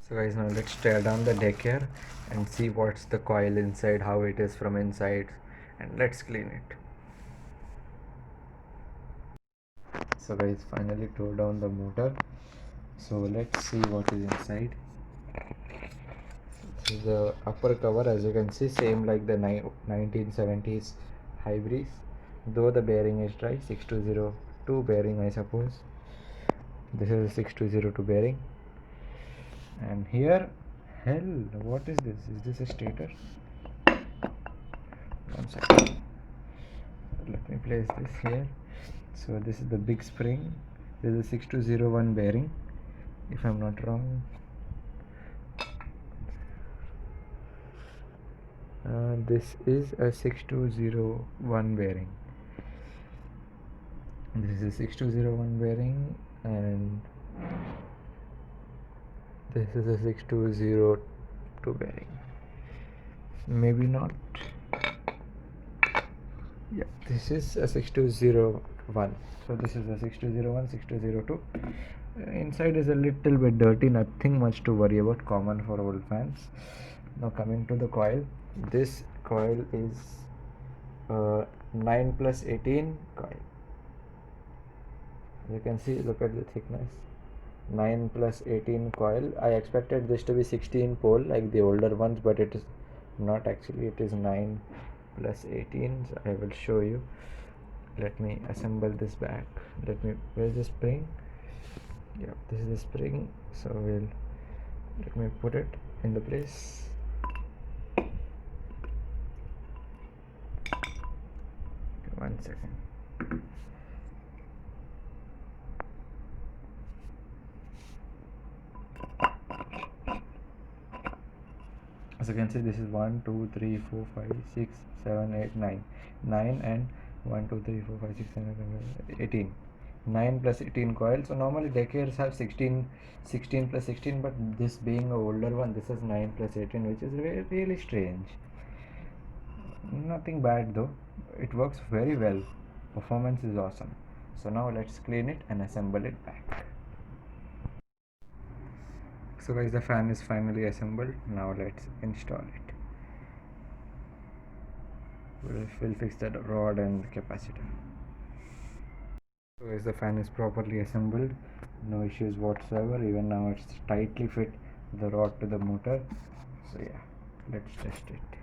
So guys, now let's tear down the deck here and see what's the coil inside, how it is from inside, and let's clean it. So guys, finally tore down the motor. So let's see what is inside. This is the upper cover, as you can see, same like the 1970s hybrids, though the bearing is dry. 6202 bearing, I suppose. This is a 6202 bearing. And here, hell, what is this? Is this a stator? One second. Let me place this here. So this is the big spring. This is a 6201 bearing, if I'm not wrong. This is a 6201 bearing. This is a 6201 bearing, and this is a 6202 bearing. Maybe not. Yeah, this is a 6201. So this is a 6201, 6202. Inside is a little bit dirty, nothing much to worry about, common for old fans. Now coming to the coil, this coil is 9 plus 18 coil. You can see, look at the thickness. 9 plus 18 coil. I expected this to be 16 pole like the older ones, but it is not actually. It is 9 plus 18. So I will show you. Let me assemble this back. Where's the spring? Yeah, this is the spring. So let me put it in the place. Okay, 1 second. As you can see, this is 1 2 3 4 5 6 7 8 9 9 and 1 2 3 4 5 6 7 8 18. 9 plus 18 coils. So normally decades have 16 plus 16, but this being a older one, this is 9 plus 18, which is really strange. Nothing bad though, it works very well. Performance is awesome. So now let's clean it and assemble it back. So guys, the fan is finally assembled. Now let's install it. We'll fix that rod and capacitor. So guys, the fan is properly assembled, no issues whatsoever. Even now it's tightly fit the rod to the motor. So yeah, let's test it.